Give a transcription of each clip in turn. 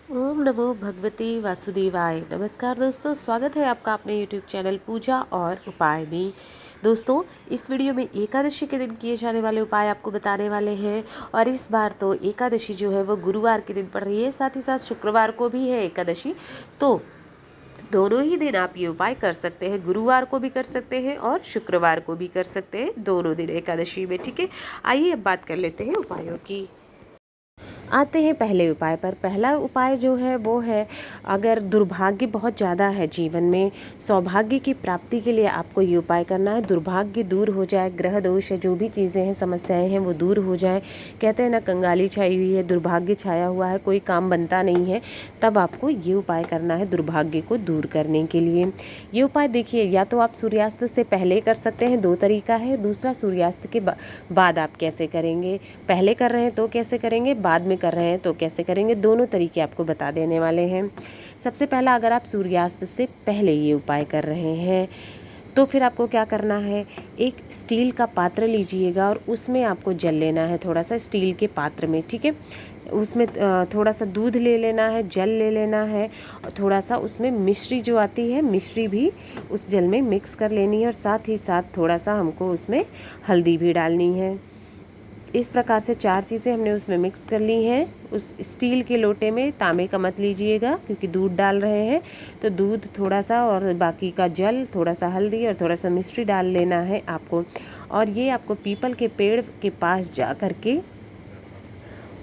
ओम नमो भगवते वासुदेवाय। नमस्कार दोस्तों, स्वागत है आपका अपने YouTube चैनल पूजा और उपाय में। दोस्तों, इस वीडियो में एकादशी के दिन किए जाने वाले उपाय आपको बताने वाले हैं। और इस बार तो एकादशी जो है वो गुरुवार के दिन पड़ रही है, साथ ही साथ शुक्रवार को भी है एकादशी। तो दोनों ही दिन आप ये उपाय कर सकते हैं, गुरुवार को भी कर सकते हैं और शुक्रवार को भी कर सकते हैं, दोनों दिन एकादशी में। ठीक है, आइए अब बात कर लेते हैं उपायों की। आते हैं पहले उपाय पर। पहला उपाय जो है वो है, अगर दुर्भाग्य बहुत ज़्यादा है जीवन में, सौभाग्य की प्राप्ति के लिए आपको ये उपाय करना है। दुर्भाग्य दूर हो जाए, ग्रह दोष है, जो भी चीज़ें हैं, समस्याएं हैं, वो दूर हो जाए। कहते हैं ना, कंगाली छाई हुई है, दुर्भाग्य छाया हुआ है, कोई काम बनता नहीं है, तब आपको ये उपाय करना है दुर्भाग्य को दूर करने के लिए। ये उपाय देखिए, या तो आप सूर्यास्त से पहले कर सकते हैं, दो तरीका है। दूसरा, सूर्यास्त के बाद आप कैसे करेंगे, पहले कर रहे हैं तो कैसे करेंगे, बाद में कर रहे हैं तो कैसे करेंगे, दोनों तरीके आपको बता देने वाले हैं। सबसे पहला, अगर आप सूर्यास्त से पहले ये उपाय कर रहे हैं तो फिर आपको क्या करना है, एक स्टील का पात्र लीजिएगा और उसमें आपको जल लेना है, थोड़ा सा स्टील के पात्र में। ठीक है, उसमें थोड़ा सा दूध ले लेना है, जल ले लेना है, और थोड़ा सा उसमें मिश्री जो आती है, मिश्री भी उस जल में मिक्स कर लेनी है, और साथ ही साथ थोड़ा सा हमको उसमें हल्दी भी डालनी है। इस प्रकार से चार चीज़ें हमने उसमें मिक्स कर ली हैं। उस स्टील के लोटे में, तांबे का मत लीजिएगा क्योंकि दूध डाल रहे हैं, तो दूध थोड़ा सा और बाकी का जल, थोड़ा सा हल्दी और थोड़ा सा मिश्री डाल लेना है आपको। और ये आपको पीपल के पेड़ के पास जा कर के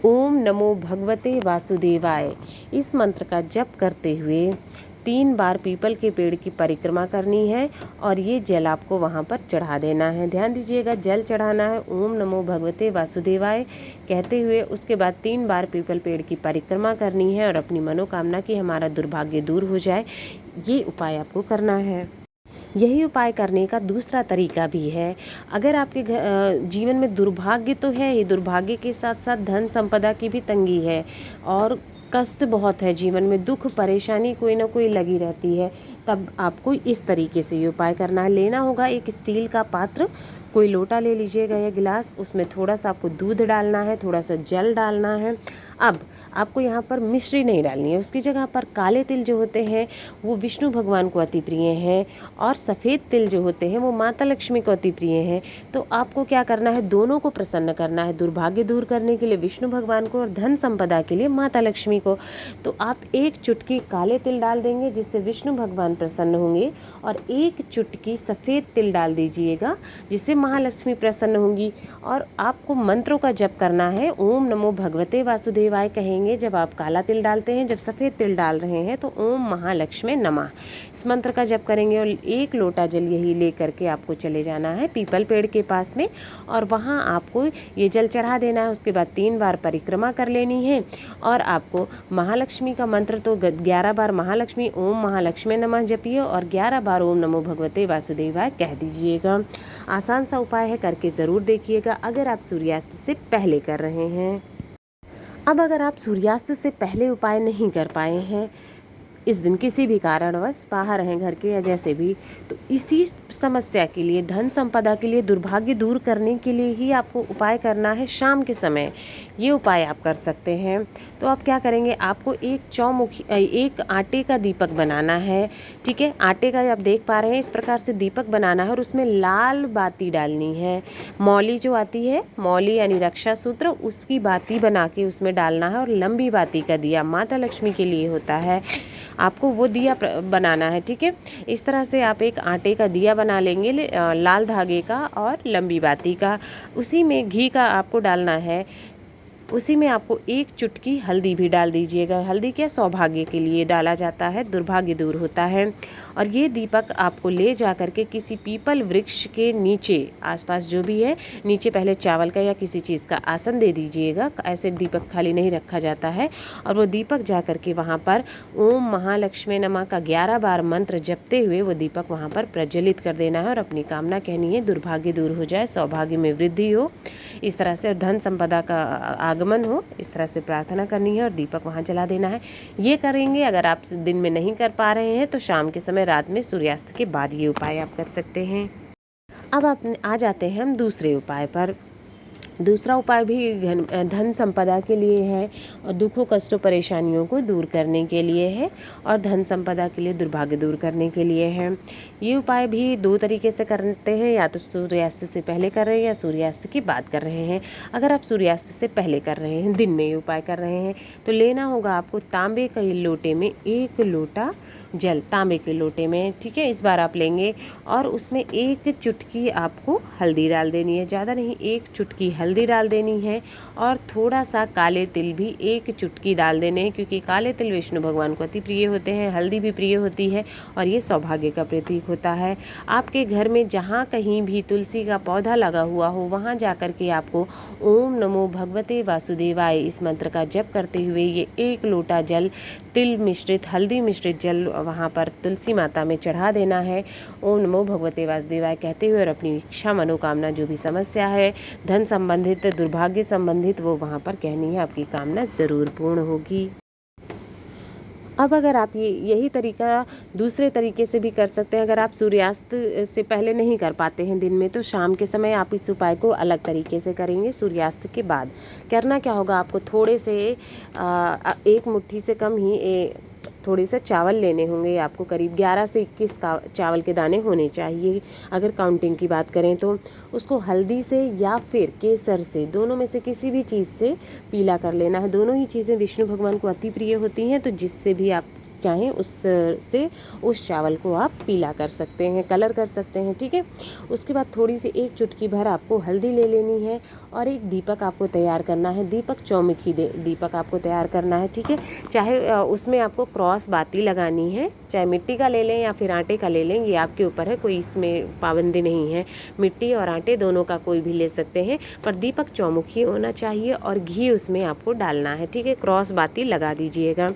ओम नमो भगवते वासुदेवाय इस मंत्र का जप करते हुए 3 बार पीपल के पेड़ की परिक्रमा करनी है, और ये जल आपको वहाँ पर चढ़ा देना है। ध्यान दीजिएगा, जल चढ़ाना है ओम नमो भगवते वासुदेवाय कहते हुए। उसके बाद 3 बार पीपल पेड़ की परिक्रमा करनी है और अपनी मनोकामना की हमारा दुर्भाग्य दूर हो जाए, ये उपाय आपको करना है। यही उपाय करने का दूसरा तरीका भी है। अगर आपके जीवन में दुर्भाग्य तो है ही, दुर्भाग्य के साथ साथ धन संपदा की भी तंगी है और कष्ट बहुत है जीवन में, दुख परेशानी कोई ना कोई लगी रहती है, तब आपको इस तरीके से ये उपाय करना है। लेना होगा एक स्टील का पात्र, कोई लोटा ले लीजिएगा या गिलास, उसमें थोड़ा सा आपको दूध डालना है, थोड़ा सा जल डालना है। अब आपको यहाँ पर मिश्री नहीं डालनी है, उसकी जगह पर काले तिल जो होते हैं वो विष्णु भगवान को अति प्रिय हैं, और सफ़ेद तिल जो होते हैं वो माता लक्ष्मी को अति प्रिय हैं। तो आपको क्या करना है, दोनों को प्रसन्न करना है, दुर्भाग्य दूर करने के लिए विष्णु भगवान को और धन संपदा के लिए माता लक्ष्मी को। तो आप एक चुटकी काले तिल डाल देंगे जिससे विष्णु भगवान प्रसन्न होंगे, और एक चुटकी सफ़ेद तिल डाल दीजिएगा जिससे महालक्ष्मी प्रसन्न होंगी। और आपको मंत्रों का जप करना है, ओम नमो भगवते वासुदेवाय कहेंगे जब आप काला तिल डालते हैं, जब सफ़ेद तिल डाल रहे हैं तो ओम महालक्ष्मी नमः इस मंत्र का जप करेंगे। और एक लोटा जल यही ले करके आपको चले जाना है पीपल पेड़ के पास में, और वहाँ आपको ये जल चढ़ा देना है। उसके बाद 3 बार परिक्रमा कर लेनी है, और आपको महालक्ष्मी का मंत्र तो 11 बार महालक्ष्मी ओम महालक्ष्मी नमः जपिए और 11 बार ओम नमो भगवते वासुदेवाय कह दीजिएगा। आसान सा उपाय है, करके ज़रूर देखिएगा अगर आप सूर्यास्त से पहले कर रहे हैं। अब अगर आप सूर्यास्त से पहले उपाय नहीं कर पाए हैं, इस दिन किसी भी कारणवश बाहर हैं घर के या जैसे भी, तो इसी समस्या के लिए, धन संपदा के लिए, दुर्भाग्य दूर करने के लिए ही आपको उपाय करना है। शाम के समय ये उपाय आप कर सकते हैं। तो आप क्या करेंगे, आपको एक आटे का दीपक बनाना है। ठीक है, आटे का आप देख पा रहे हैं, इस प्रकार से दीपक बनाना है और उसमें लाल बाती डालनी है। मौली जो आती है, मौली यानी रक्षा सूत्र, उसकी बाती बना के उसमें डालना है। और लंबी बाती का दिया माता लक्ष्मी के लिए होता है, आपको वो दिया बनाना है। ठीक है, इस तरह से आप एक आटे का दिया बना लेंगे, लाल धागे का और लंबी बाती का। उसी में घी का आपको डालना है, उसी में आपको एक चुटकी हल्दी भी डाल दीजिएगा। हल्दी क्या, सौभाग्य के लिए डाला जाता है, दुर्भाग्य दूर होता है। और ये दीपक आपको ले जा कर के किसी पीपल वृक्ष के नीचे, आसपास जो भी है, नीचे पहले चावल का या किसी चीज़ का आसन दे दीजिएगा। ऐसे दीपक खाली नहीं रखा जाता है। और वो दीपक जा कर के वहाँ पर ओम महालक्ष्मी नमः का 11 बार मंत्र जपते हुए वो दीपक वहाँ पर प्रज्वलित कर देना है और अपनी कामना कहनी है, दुर्भाग्य दूर हो जाए, सौभाग्य में वृद्धि हो, इस तरह से, और धन संपदा का आगमन हो, इस तरह से प्रार्थना करनी है और दीपक वहाँ जला देना है। ये करेंगे। अगर आप दिन में नहीं कर पा रहे हैं तो शाम के समय, रात में सूर्यास्त के बाद ये उपाय आप कर सकते हैं। अब आप आ जाते हैं हम दूसरे उपाय पर। दूसरा उपाय भी धन संपदा के लिए है और दुखों कष्टों परेशानियों को दूर करने के लिए है और धन संपदा के लिए दुर्भाग्य दूर करने के लिए है। ये उपाय भी 2 तरीके से करते हैं, या तो सूर्यास्त से पहले कर रहे हैं या सूर्यास्त की बात कर रहे हैं। अगर आप सूर्यास्त से पहले कर रहे हैं, दिन में ये उपाय कर रहे हैं, तो लेना होगा आपको तांबे के लोटे में 1 लोटा जल, तांबे के लोटे में, ठीक है। इस बार आप लेंगे और उसमें 1 चुटकी आपको हल्दी डाल देनी है, ज़्यादा नहीं, 1 चुटकी हल्दी डाल देनी है और थोड़ा सा काले तिल भी 1 चुटकी डाल देने हैं, क्योंकि काले तिल विष्णु भगवान को अति प्रिय होते हैं, हल्दी भी प्रिय होती है और ये सौभाग्य का प्रतीक होता है। आपके घर में जहाँ कहीं भी तुलसी का पौधा लगा हुआ हो, वहाँ जाकर के आपको ओम नमो भगवते वासुदेवाय इस मंत्र का जप करते हुए ये 1 लोटा जल, तिल मिश्रित हल्दी मिश्रित जल वहाँ पर तुलसी माता में चढ़ा देना है। ओम नमो भगवते वासुदेवाय कहते हुए और अपनी इच्छा मनोकामना जो भी समस्या है, धन संबंधित, दुर्भाग्य संबंधित, वो वहाँ पर कहनी है, आपकी कामना ज़रूर पूर्ण होगी। अब अगर आप यही तरीका दूसरे तरीके से भी कर सकते हैं, अगर आप सूर्यास्त से पहले नहीं कर पाते हैं दिन में, तो शाम के समय आप इस उपाय को अलग तरीके से करेंगे। सूर्यास्त के बाद करना क्या होगा, आपको थोड़े से 1 मुट्ठी से कम ही थोड़े से चावल लेने होंगे। आपको करीब 11 से 21 चावल के दाने होने चाहिए अगर काउंटिंग की बात करें तो। उसको हल्दी से या फिर केसर से, दोनों में से किसी भी चीज़ से पीला कर लेना है। दोनों ही चीज़ें विष्णु भगवान को अति प्रिय होती हैं, तो जिससे भी आप चाहें उससे उस चावल को आप पीला कर सकते हैं, कलर कर सकते हैं, ठीक है। उसके बाद थोड़ी सी 1 चुटकी भर आपको हल्दी ले लेनी है और एक दीपक आपको तैयार करना है। दीपक चौमुखी दीपक आपको तैयार करना है, ठीक है। चाहे उसमें आपको क्रॉस बाती लगानी है, चाहे मिट्टी का ले लें या फिर आटे का ले लें, ये आपके ऊपर है, कोई इसमें पाबंदी नहीं है। मिट्टी और आटे दोनों का कोई भी ले सकते हैं, पर दीपक चौमुखी होना चाहिए और घी उसमें आपको डालना है, ठीक है। क्रॉस बाती लगा दीजिएगा।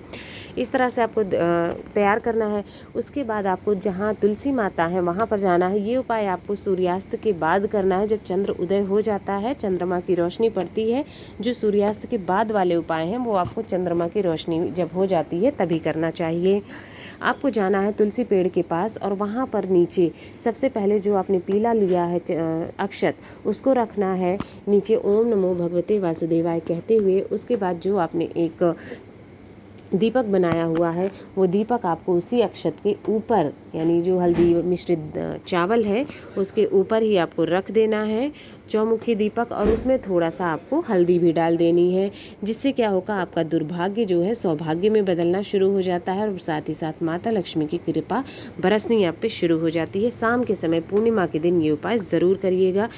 इस तरह से आपको तैयार करना है। उसके बाद आपको जहाँ तुलसी माता है वहाँ पर जाना है। ये उपाय आपको सूर्यास्त के बाद करना है, जब चंद्र उदय हो जाता है, चंद्रमा की रोशनी पड़ती है। जो सूर्यास्त के बाद वाले उपाय हैं वो आपको चंद्रमा की रोशनी जब हो जाती है तभी करना चाहिए। आपको जाना है तुलसी पेड़ के पास और वहाँ पर नीचे सबसे पहले जो आपने पीला लिया है अक्षत, उसको रखना है नीचे ओम नमो भगवते वासुदेवाय कहते हुए। उसके बाद जो आपने एक दीपक बनाया हुआ है, वो दीपक आपको उसी अक्षत के ऊपर, यानी जो हल्दी मिश्रित चावल है उसके ऊपर ही आपको रख देना है, चौमुखी दीपक, और उसमें थोड़ा सा आपको हल्दी भी डाल देनी है। जिससे क्या होगा, आपका दुर्भाग्य जो है सौभाग्य में बदलना शुरू हो जाता है और साथ ही साथ माता लक्ष्मी की कृपा बरसनी आप पे शुरू हो जाती है। शाम के समय पूर्णिमा के दिन ये उपाय ज़रूर करिएगा।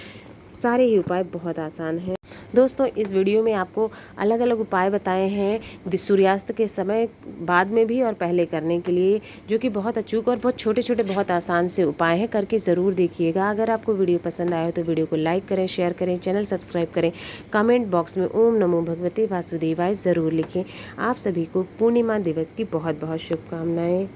सारे ही उपाय बहुत आसान हैं। दोस्तों, इस वीडियो में आपको अलग अलग उपाय बताए हैं सूर्यास्त के समय, बाद में भी और पहले करने के लिए, जो कि बहुत अचूक और बहुत छोटे छोटे बहुत आसान से उपाय हैं। करके ज़रूर देखिएगा। अगर आपको वीडियो पसंद आया हो तो वीडियो को लाइक करें, शेयर करें, चैनल सब्सक्राइब करें, कमेंट बॉक्स में ओम नमो भगवते वासुदेवाय ज़रूर लिखें। आप सभी को पूर्णिमा दिवस की बहुत बहुत शुभकामनाएँ।